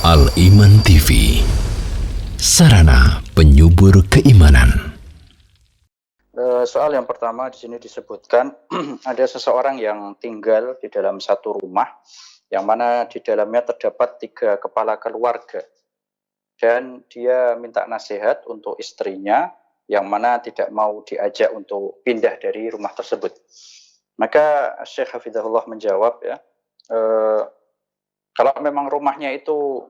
Al-Iman TV, sarana penyubur keimanan. Soal yang pertama di sini disebutkan ada seseorang yang tinggal di dalam satu rumah yang mana di dalamnya terdapat 3 kepala keluarga, dan dia minta nasihat untuk istrinya yang mana tidak mau diajak untuk pindah dari rumah tersebut. Maka Syekh Hafizahullah menjawab, kalau memang rumahnya itu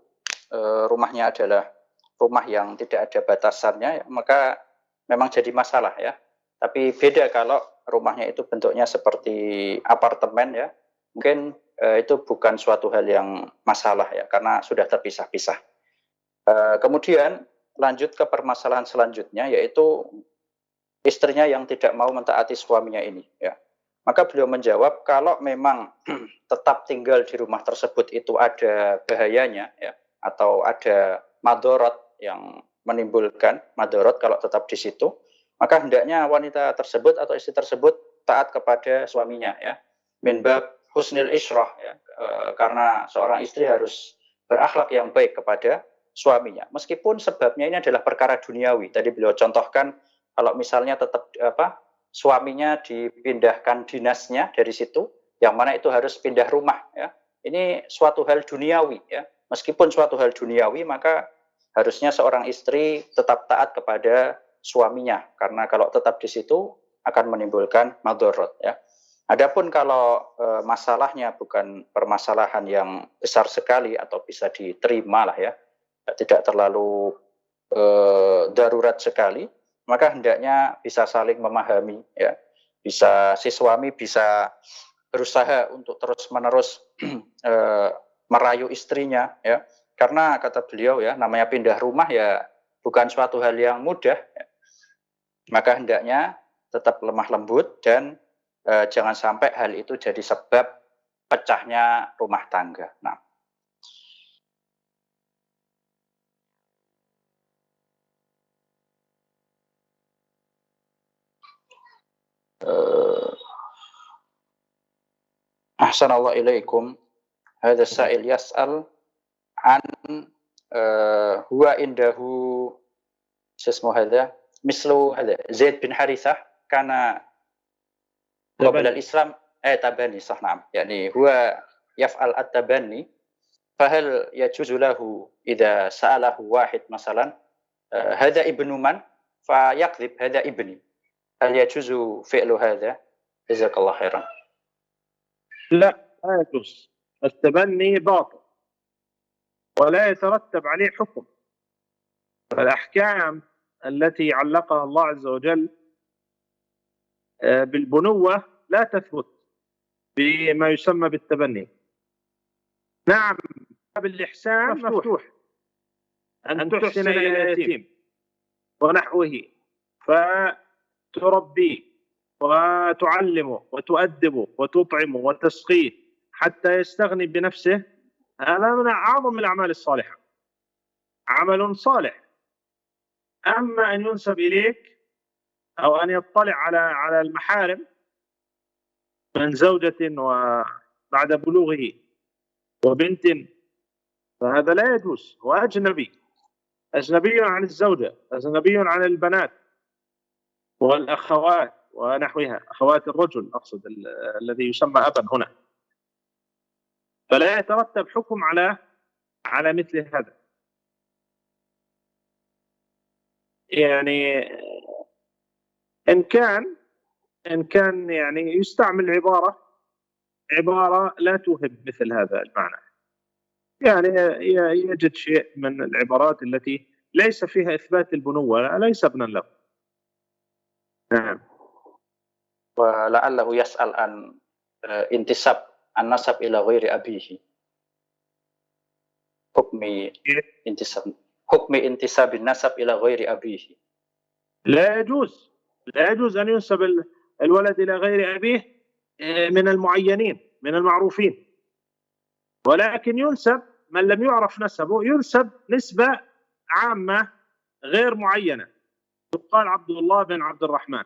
rumahnya adalah rumah yang tidak ada batasannya, maka memang jadi masalah ya. Tapi beda kalau rumahnya itu bentuknya seperti apartemen ya, mungkin itu bukan suatu hal yang masalah ya, karena sudah terpisah-pisah. Kemudian lanjut ke permasalahan selanjutnya, yaitu istrinya yang tidak mau mentaati suaminya ini ya. Maka beliau menjawab, kalau memang tetap tinggal di rumah tersebut itu ada bahayanya ya, atau ada madorot yang menimbulkan madorot kalau tetap di situ, maka hendaknya wanita tersebut atau istri tersebut taat kepada suaminya ya, min bab husnil isyrah ya, karena seorang istri harus berakhlak yang baik kepada suaminya, meskipun sebabnya ini adalah perkara duniawi. Tadi beliau contohkan kalau misalnya tetap suaminya dipindahkan dinasnya dari situ, yang mana itu harus pindah rumah ya, ini suatu hal duniawi ya. Meskipun suatu hal duniawi, maka harusnya seorang istri tetap taat kepada suaminya, karena kalau tetap di situ akan menimbulkan madorot ya. Adapun kalau masalahnya bukan permasalahan yang besar sekali atau bisa diterima lah ya, tidak terlalu darurat sekali, maka hendaknya bisa saling memahami ya. Bisa si suami bisa berusaha untuk terus-menerus merayu istrinya ya. Karena kata beliau ya, namanya pindah rumah ya bukan suatu hal yang mudah ya. Maka hendaknya tetap lemah lembut dan jangan sampai hal itu jadi sebab pecahnya rumah tangga. Nah, ahsanallahu ilaikum. Hadza sa'il yas'al an huwa indahu ismu hadza mislu hadza Zaid bin Harithah kana qabla al-Islam tabani sah na'am, yani huwa yaf'al at-tabanni, fahal yajuzu lahu idza sa'alahu wahid masalan hadza ibnu man fayakdzib hadza ibni, hal yajuzu fi'lu hadza? Jazakallahu khairan. لا يجوز. التبني باطل ولا يترتب عليه حكم. الأحكام التي علقها الله عز وجل بالبنوة لا تثبت بما يسمى بالتبني. نعم، باب الإحسان مفتوح، أن تحسن إلى اليتيم ونحوه فتربيه وتعلمه وتؤدبه وتطعمه وتسقيه حتى يستغني بنفسه، هذا من أعظم الأعمال الصالحة، عمل صالح. أما أن ينسب إليك أو أن يطلع على المحارم من زوجة وبعد بلوغه وبنت، فهذا لا يجوز. هو أجنبي عن الزوجة، أجنبي عن البنات والأخوات ونحوها، أخوات الرجل أقصد، الذي يسمى أبا هنا، فلا يترتب حكم على مثل هذا. يعني إن كان يعني يستعمل عبارة لا توهب مثل هذا المعنى، يعني يجد شيء من العبارات التي ليس فيها إثبات البنوة، ليس ابنا له. نعم. ولعله يسأل عن انتساب النسب إلى غير أبيه، حكم انتساب النسب إلى غير أبيه. لا يجوز أن ينسب الولد إلى غير أبيه من المعينين من المعروفين، ولكن ينسب من لم يعرف نسبه، ينسب نسبة عامة غير معينة، يقال عبد الله بن عبد الرحمن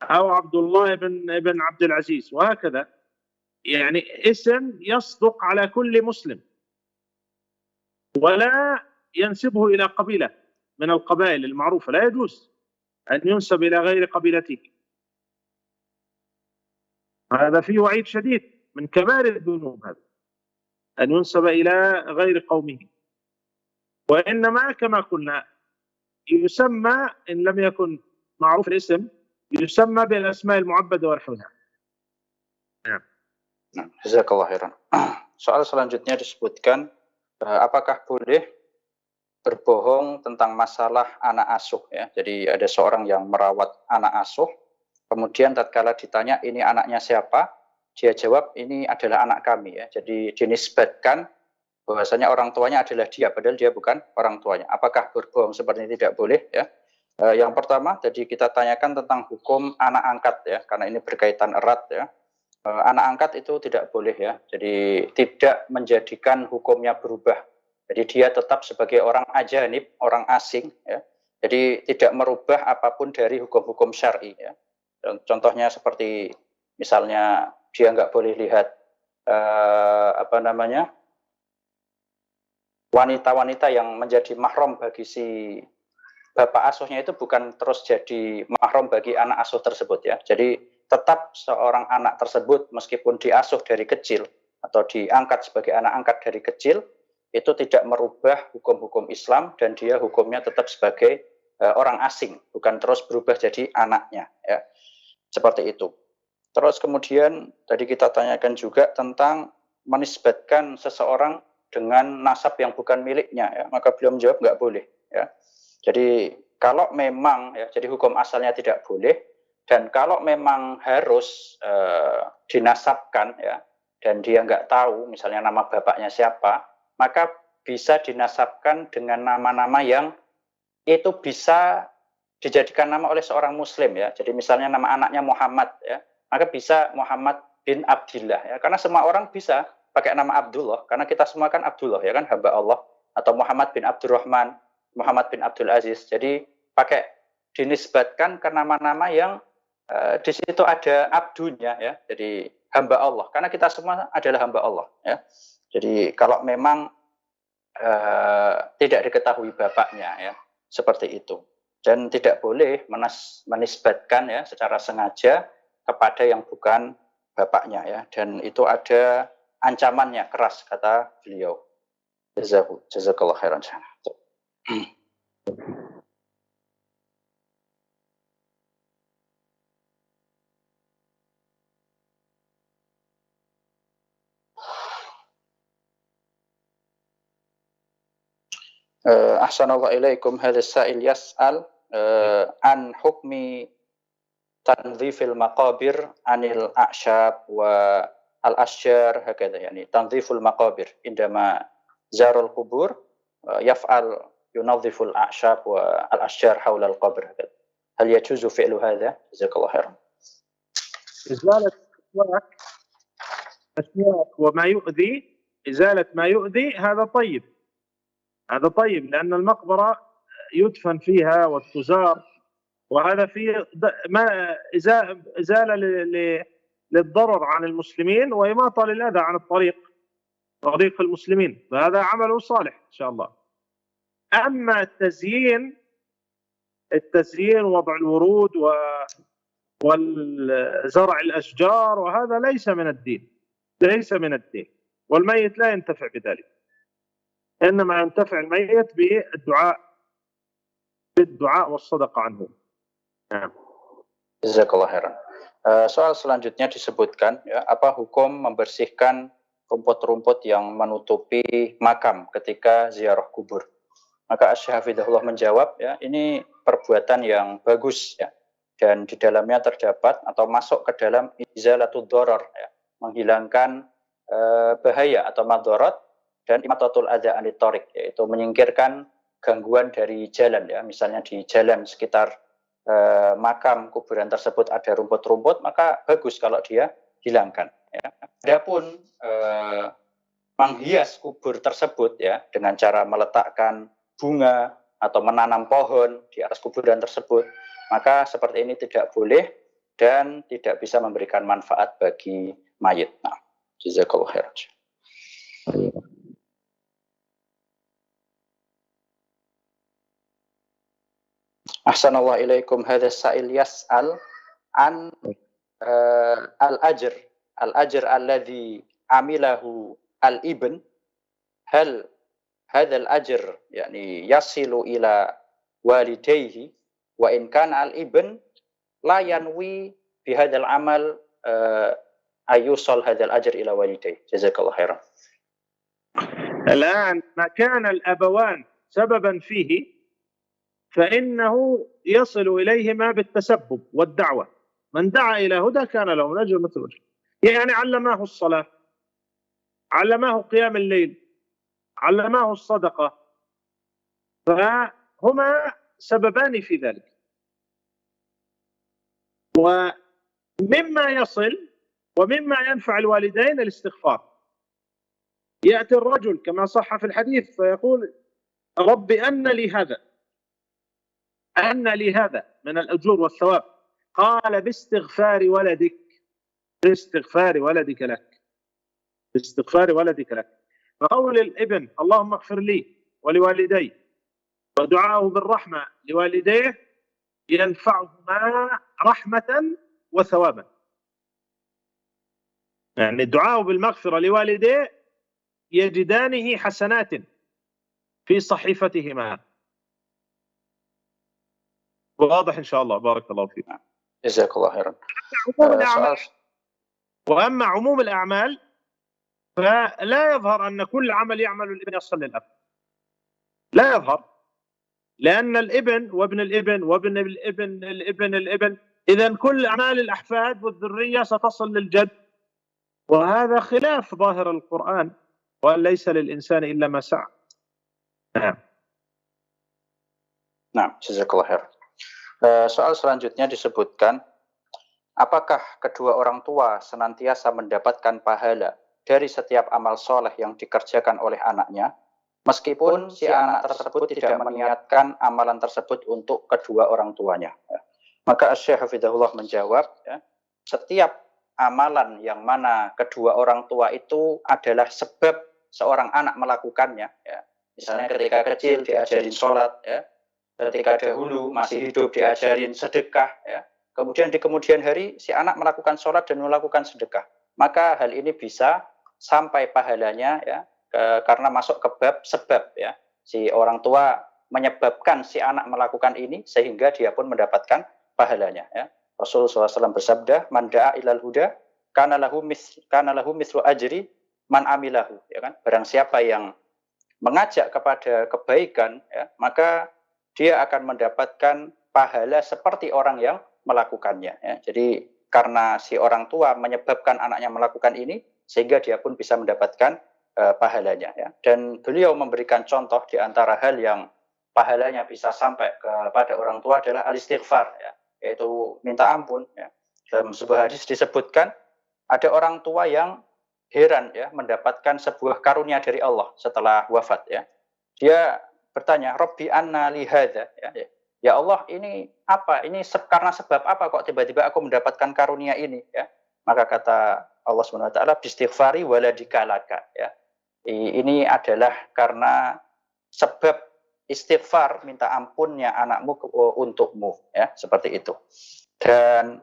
أو عبد الله بن عبد العزيز، وهكذا، يعني اسم يصدق على كل مسلم. ولا ينسبه إلى قبيلة من القبائل المعروفة، لا يجوز أن ينسب إلى غير قبيلته. هذا فيه وعيد شديد، من كبائر الذنوب هذا، أن ينسب إلى غير قومه. وإنما كما قلنا يسمى إن لم يكن معروف الاسم يسمى بالأسماء المعبدة ونحوها. Nah, jazakallah khairan. Soal selanjutnya disebutkan, apakah boleh berbohong tentang masalah anak asuh ya. Jadi ada seorang yang merawat anak asuh, kemudian tatkala ditanya ini anaknya siapa, dia jawab ini adalah anak kami ya. Jadi dinisbatkan bahwasanya orang tuanya adalah dia, padahal dia bukan orang tuanya. Apakah berbohong seperti ini tidak boleh ya? Yang pertama tadi kita tanyakan tentang hukum anak angkat ya, karena ini berkaitan erat ya. Anak angkat itu tidak boleh ya, jadi tidak menjadikan hukumnya berubah. Jadi dia tetap sebagai orang ajanib, orang asing ya. Jadi tidak merubah apapun dari hukum-hukum syar'i ya. Contohnya seperti misalnya dia nggak boleh lihat wanita-wanita yang menjadi mahram bagi si bapak asuhnya itu bukan terus jadi mahram bagi anak asuh tersebut ya. Jadi tetap seorang anak tersebut meskipun diasuh dari kecil atau diangkat sebagai anak angkat dari kecil, itu tidak merubah hukum-hukum Islam dan dia hukumnya tetap sebagai orang asing, bukan terus berubah jadi anaknya ya. Seperti itu. Terus kemudian tadi kita tanyakan juga tentang menisbatkan seseorang dengan nasab yang bukan miliknya ya, maka beliau menjawab nggak boleh ya. Jadi kalau memang ya, jadi hukum asalnya tidak boleh, dan kalau memang harus dinasabkan ya, dan dia nggak tahu misalnya nama bapaknya siapa, maka bisa dinasabkan dengan nama-nama yang itu bisa dijadikan nama oleh seorang muslim ya. Jadi misalnya nama anaknya Muhammad ya, maka bisa Muhammad bin Abdillah ya, karena semua orang bisa pakai nama Abdullah, karena kita semua kan Abdullah ya kan, hamba Allah, atau Muhammad bin Abdurrahman, Muhammad bin Abdul Aziz. Jadi pakai dinisbatkan ke nama-nama yang di situ ada abdunya ya, jadi hamba Allah, karena kita semua adalah hamba Allah ya. Jadi kalau memang tidak diketahui bapaknya ya, seperti itu, dan tidak boleh menisbatkan ya secara sengaja kepada yang bukan bapaknya ya, dan itu ada ancamannya keras kata beliau. Jazakallah khairan. Ahsanallahu ilaikum. Hadha sa'il yas'al an hukmi tanzifil maqabir anil a'syab wa al-ashjar hakadha, yani tanziful maqabir indama zarul qubur yaf'al yunadhiful a'syab wa al-ashjar hawla al-qabr hakadha. Hal yajuzu fi'lu hadha? Jazakallahu khairan. إزالة أسواق وما يؤذي، إزالة ما يؤذي هذا طيب، هذا طيب، لأن المقبرة يدفن فيها وتزار، وهذا فيه إزالة للضرر عن المسلمين وإماطة للأذى عن طريق المسلمين، فهذا عمل صالح إن شاء الله. أما التزيين وضع الورود وزرع الأشجار وهذا ليس من الدين، والميت لا ينتفع بذلك، إنما ينتفع الميت بالدعاء والصدقة عنه. Jazakallah khairan. Soal selanjutnya disebutkan ya, apa hukum membersihkan rumput-rumput yang menutupi makam ketika ziarah kubur. Maka Asy-Syafidahullah menjawab ya, ini perbuatan yang bagus ya, dan di dalamnya terdapat atau masuk ke dalam izalatud darar ya, menghilangkan bahaya atau madarat, dan imatatul adza anit thariq, yaitu menyingkirkan gangguan dari jalan ya. Misalnya di jalan sekitar makam kuburan tersebut ada rumput-rumput, maka bagus kalau dia hilangkan ya. Adapun menghias kubur tersebut ya dengan cara meletakkan bunga atau menanam pohon di atas kuburan tersebut, maka seperti ini tidak boleh dan tidak bisa memberikan manfaat bagi mayit. Nah, jazakallahu khairan. Ahsanallahu ilaikum. Hadha sa'il yas'al an al-ajr alladhi amilahu al-ibn, hal hadha al-ajr yani yasilu ila walidayhi wa in kana al-ibn la yanwi bi hadzal amal ayusal hadzal ajr ila walidayhi. Jazakallahu khairan. الآن ما كان الأبوان سببا فيه فإنه يصل إليهما بالتسبب والدعوة. من دعا إلى هدى كان له الأجر مثل أجره. يعني علماه الصلاة، علماه قيام الليل، علماه الصدقة، فهما سببان في ذلك. ومما يصل ومما ينفع الوالدين الاستغفار. يأتي الرجل كما صح في الحديث فيقول رب أن لي هذا، أن لي هذا من الأجور والثواب، قال باستغفار ولدك، باستغفار ولدك لك، باستغفار ولدك لك. فقول الابن اللهم اغفر لي ولوالدي ودعاءه بالرحمة لوالديه ينفعهما رحمة وثوابا. يعني دعاءه بالمغفرة لوالديه يجدانه حسنات في صحيفتهما. واضح إن شاء الله. بارك الله فيك. جزاك الله خيرا. وأما عموم الأعمال فلا يظهر أن كل عمل يعمل الابن يصل للأب، لا يظهر، لأن الابن وابن الابن وابن الابن الابن الابن، إذن كل أعمال الأحفاد والذرية ستصل للجد، وهذا خلاف ظاهر القرآن، وأن ليس للإنسان إلا ما سعى. نعم. Nah, jazakallah khair. Soal selanjutnya disebutkan, apakah kedua orang tua senantiasa mendapatkan pahala dari setiap amal soleh yang dikerjakan oleh anaknya, meskipun si anak tersebut tidak meniatkan amalan tersebut untuk kedua orang tuanya? Maka Syekh Hafizahullah menjawab, setiap amalan yang mana kedua orang tua itu adalah sebab seorang anak melakukannya. Misalnya ketika kecil diajarin sholat, ketika dahulu masih hidup diajarin sedekah, kemudian di kemudian hari si anak melakukan sholat dan melakukan sedekah, maka hal ini bisa sampai pahalanya karena masuk ke bab sebab, si orang tua menyebabkan si anak melakukan ini sehingga dia pun mendapatkan pahalanya. Rasulullah SAW bersabda, man da'a ilal huda kana lahu mislu ajri man amilahu, barang siapa yang mengajak kepada kebaikan, maka dia akan mendapatkan pahala seperti orang yang melakukannya. Jadi karena si orang tua menyebabkan anaknya melakukan ini, sehingga dia pun bisa mendapatkan pahalanya. Dan beliau memberikan contoh di antara hal yang pahalanya bisa sampai kepada orang tua adalah al-istighfar, yaitu minta ampun. Dalam sebuah hadis disebutkan, ada orang tua yang heran mendapatkan sebuah karunia dari Allah setelah wafat. Dia bertanya, Rabbi anna li hadza, ya Allah, ini apa? Ini karena sebab apa kok tiba-tiba aku mendapatkan karunia ini? Maka kata Allah SWT, bistighfari waladika laka. Ini adalah karena sebab istighfar, minta ampunnya anakmu untukmu, seperti itu. Dan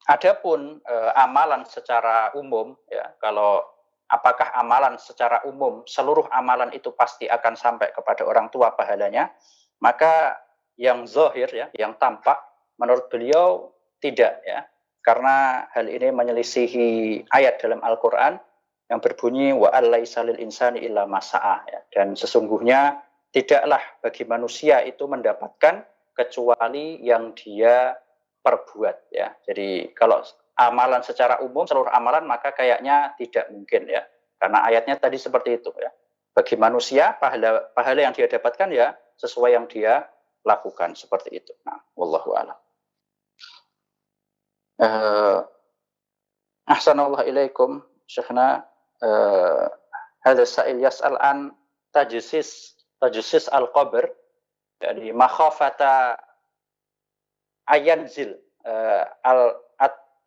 adapun amalan secara umum, kalau apakah amalan secara umum, seluruh amalan itu pasti akan sampai kepada orang tua pahalanya, maka yang zahir, yang tampak, menurut beliau tidak, karena hal ini menyelisihi ayat dalam Al-Quran yang berbunyi wa allaisa lil insani illa ma sa'a, dan sesungguhnya tidaklah bagi manusia itu mendapatkan kecuali yang dia perbuat. Jadi kalau amalan secara umum, seluruh amalan, maka kayaknya tidak mungkin, karena ayatnya tadi seperti itu. Bagi manusia pahala yang dia dapatkan sesuai yang dia lakukan, seperti itu. Nah, wallahu a'lam. Ahsanallahu ilaikum syekhna. Hadza sa'il yas'al an tajsis al-qabr, jadi makhafata ayanzil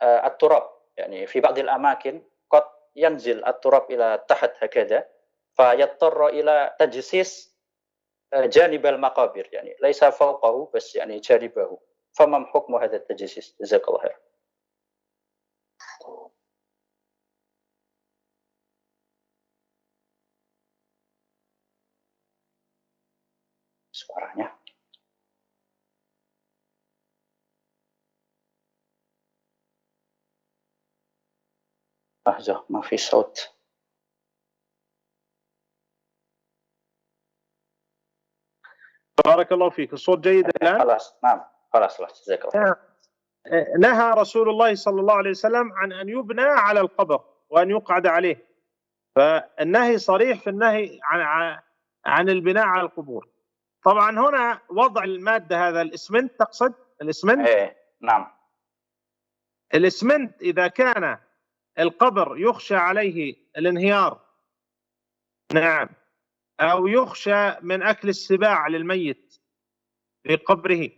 at-turab, yani fi ba'dil amakin qad yanzil at-turab ila tahat hakadha fa yattarra ila tajsis جانب المقابر يعني ليس فوقه بس يعني جانبه. فما حكم هذا التجسيس؟ جزاك الله خير. Suaranya. لحظة ما في صوت. بارك الله فيك. الصوت جيد الآن؟ خلاص نعم خلاص جزاك الله خير. نهى رسول الله صلى الله عليه وسلم عن أن يبنى على القبر وأن يقعد عليه، فالنهي صريح في النهي عن البناء على القبور. طبعا هنا وضع المادة هذا الإسمنت، تقصد الإسمنت؟ نعم. الإسمنت إذا كان القبر يخشى عليه الانهيار، نعم، أو يخشى من أكل السباع للميت في قبره،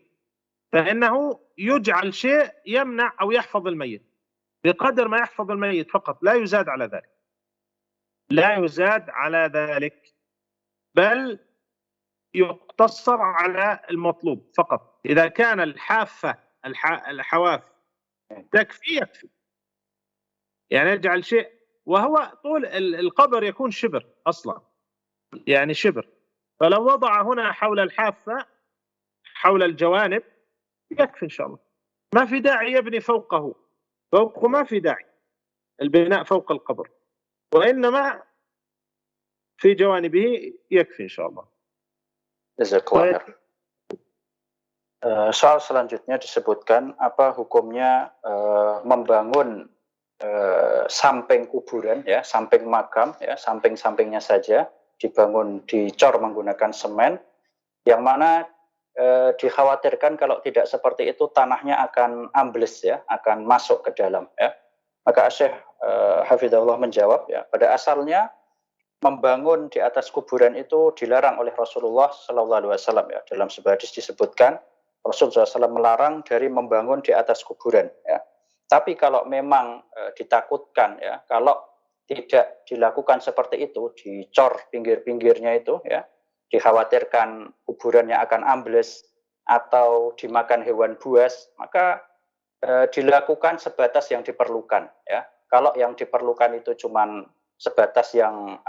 فإنه يجعل شيء يمنع أو يحفظ الميت بقدر ما يحفظ الميت فقط، لا يزاد على ذلك، لا يزاد على ذلك، بل يقتصر على المطلوب فقط. إذا كان الحافة الحواف تكفي يكفي، يعني يجعل شيء، وهو طول القبر يكون شبر أصلا، يعني شبر، فلو وضع هنا حول الحافة حول الجوانب يكفي إن شاء الله. ما في داعي يبني فوقه ما في داعي البناء فوق القبر، وإنما في جوانبه يكفي إن شاء الله. Jazakallah khair. Soal selanjutnya disebutkan apa hukumnya membangun samping kuburan ya, samping makam ya, samping-sampingnya saja dibangun, dicor menggunakan semen, yang mana dikhawatirkan kalau tidak seperti itu tanahnya akan ambles ya, akan masuk ke dalam ya. Maka Syekh Hafizahullah menjawab ya, pada asalnya membangun di atas kuburan itu dilarang oleh Rasulullah Sallallahu Alaihi Wasallam ya. Dalam sebuah hadis disebutkan Rasulullah SAW melarang dari membangun di atas kuburan ya. Tapi kalau memang ditakutkan ya, kalau tidak dilakukan seperti itu, dicor pinggir-pinggirnya itu ya, dikhawatirkan kuburannya akan ambles atau dimakan hewan buas, maka dilakukan sebatas yang diperlukan ya. Kalau yang diperlukan itu cuman sebatas yang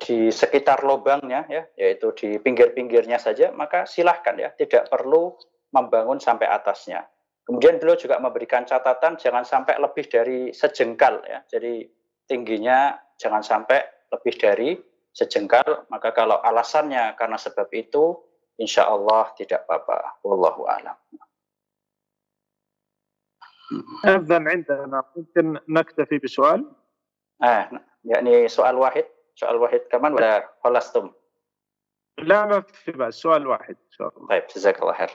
di sekitar lubangnya ya, yaitu di pinggir-pinggirnya saja, maka silahkan ya, tidak perlu membangun sampai atasnya. Kemudian beliau juga memberikan catatan jangan sampai lebih dari sejengkal ya, jadi tingginya jangan sampai lebih dari sejengkal. Maka kalau alasannya karena sebab itu, insya Allah tidak apa-apa. Wallahu a'lam. أذن عندنا ممكن نكتفي بسؤال؟ يعني سؤال واحد كمان ولا خلصتم؟ لا ما في بأس، سؤال واحد إن شاء الله. طيب جزاك الله خير.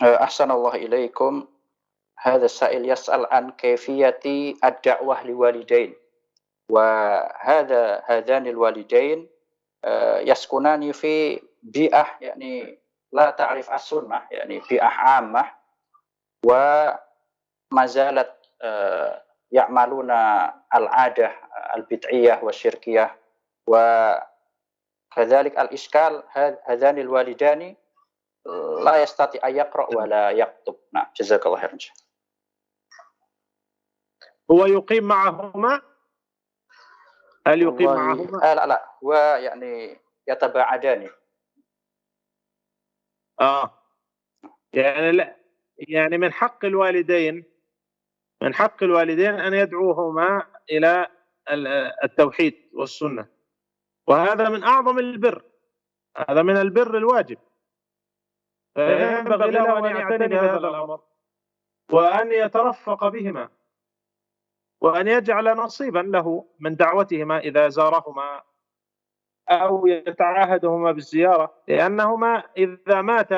أحسن الله إليكم. هذا السائل يسأل عن كيفية الدعوة لوالدين، هذان الوالدين يسكنان في بيئة يعني لا تعرف السنة، يعني بيئة عامة، وما زالت يعملون العادة البدعية والشركية، وكذلك الإشكال هذان الوالدان لا يستطيع أن يقرأ ولا يكتب. نعم جزاك الله خير. هو يقيم معهما؟ هل يقيم معهما؟ لا هو يعني يتباعدان. يعني لا، يعني من حق الوالدين أن يدعوهما إلى التوحيد والسنة، وهذا من أعظم البر، هذا من البر الواجب، فينبغي له أن يعتني بهذا الأمر وأن يترفق بهما وأن يجعل نصيبا له من دعوتهما إذا زارهما أو يتعاهدهما بالزيارة، لأنهما إذا مات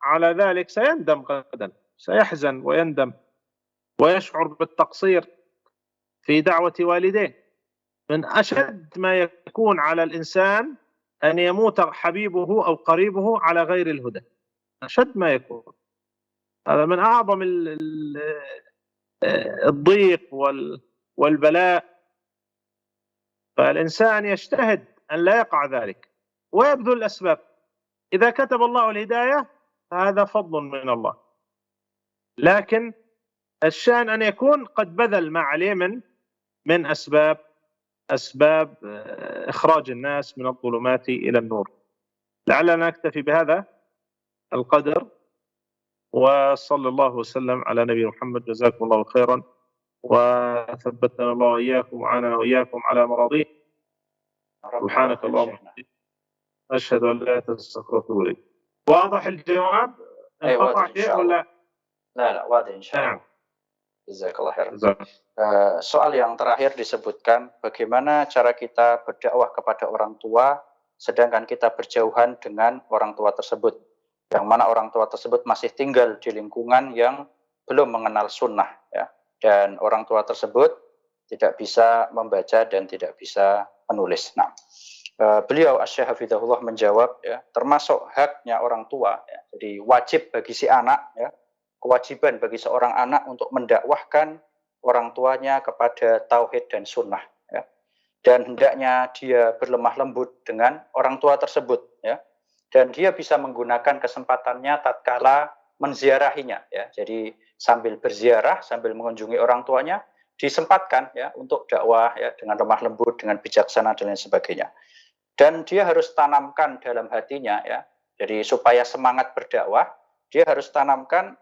على ذلك سيندم غدا، سيحزن ويندم ويشعر بالتقصير في دعوة والديه. من أشد ما يكون على الإنسان أن يموت حبيبه أو قريبه على غير الهدى، أشد ما يكون. هذا من أعظم الضيق والبلاء فالإنسان يجتهد أن لا يقع ذلك ويبذل الأسباب. إذا كتب الله الهداية فهذا فضل من الله، لكن الشأن أن يكون قد بذل ما عليه من أسباب إخراج الناس من الظلمات إلى النور. لعلنا نكتفي بهذا القدر، وصلى الله وسلم على نبي محمد. جزاكم الله خيرا، وثبتنا الله وإياكم وعنا وإياكم على مراضيه. سبحانك اللهم وبحمدك، أشهد أن لا إله إلا أنت أستغفرك وأتوب إليك. واضح الجواب؟ واضح إن شيء شاء ولا؟ الله. لا واضح إن شاء الله. نعم. Jazakallah khair. جزاك. Soal yang terakhir disebutkan bagaimana cara kita berdakwah kepada orang tua sedangkan kita berjauhan dengan orang tua tersebut, yang mana orang tua tersebut masih tinggal di lingkungan yang belum mengenal sunnah, ya, dan orang tua tersebut tidak bisa membaca dan tidak bisa menulis. Nah, beliau Asy-Syaikh Hafizahullah menjawab, ya, termasuk haknya orang tua, ya, jadi wajib bagi si anak, ya, kewajiban bagi seorang anak untuk mendakwahkan orang tuanya kepada tauhid dan sunnah, ya. Dan hendaknya dia berlemah lembut dengan orang tua tersebut, ya. Dan dia bisa menggunakan kesempatannya tatkala menziarahinya, ya. Jadi sambil berziarah, sambil mengunjungi orang tuanya, disempatkan, ya, untuk dakwah, ya, dengan lemah lembut, dengan bijaksana dan lain sebagainya. Dan dia harus tanamkan dalam hatinya, ya. Jadi supaya semangat berdakwah, dia harus tanamkan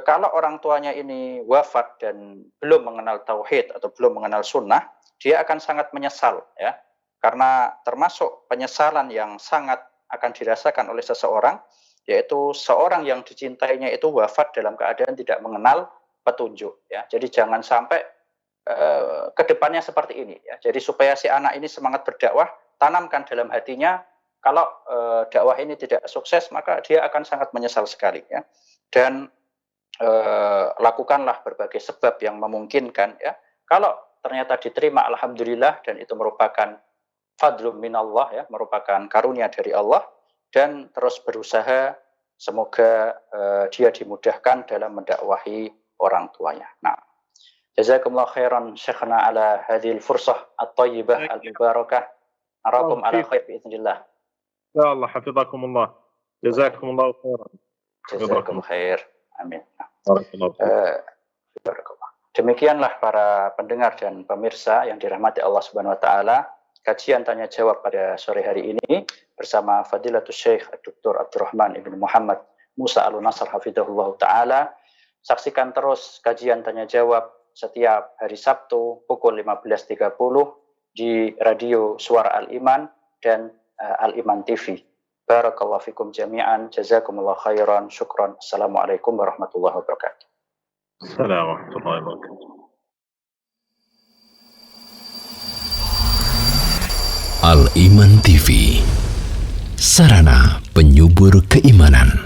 kalau orang tuanya ini wafat dan belum mengenal tauhid atau belum mengenal sunnah, dia akan sangat menyesal, ya. Karena termasuk penyesalan yang sangat akan dirasakan oleh seseorang, yaitu seorang yang dicintainya itu wafat dalam keadaan tidak mengenal petunjuk, ya. Jadi jangan sampai ke depannya seperti ini, ya. Jadi supaya si anak ini semangat berdakwah, tanamkan dalam hatinya kalau dakwah ini tidak sukses maka dia akan sangat menyesal sekali, ya. Dan lakukanlah berbagai sebab yang memungkinkan, ya. Kalau ternyata diterima, alhamdulillah, dan itu merupakan fadlun minallah, ya, merupakan karunia dari Allah, dan terus berusaha semoga dia dimudahkan dalam mendakwahi orang tuanya. Nah, jazakumullah khairan syekhana ala hadhil fursah at-tayyibah al-mubarakah. Narakum ala khair biidznillah. Ya Allah, hafizakumullah. Jazakumullah khairan. Jazakum khair. Amin. Demikianlah para pendengar dan pemirsa yang dirahmati Allah Subhanahu wa taala, kajian tanya jawab pada sore hari ini bersama Fadilatul Syekh Dr. Abdurrahman Ibn Muhammad Musa Al-Nasr hafizahullah taala. Saksikan terus kajian tanya jawab setiap hari Sabtu pukul 15.30 di radio Suara Al-Iman dan Al-Iman TV. Barakallahu fikum jami'an, jazakumullah khairan, syukran. Assalamualaikum warahmatullahi wabarakatuh. Assalamualaikum warahmatullahi wabarakatuh. Al-Iman TV, sarana penyubur keimanan.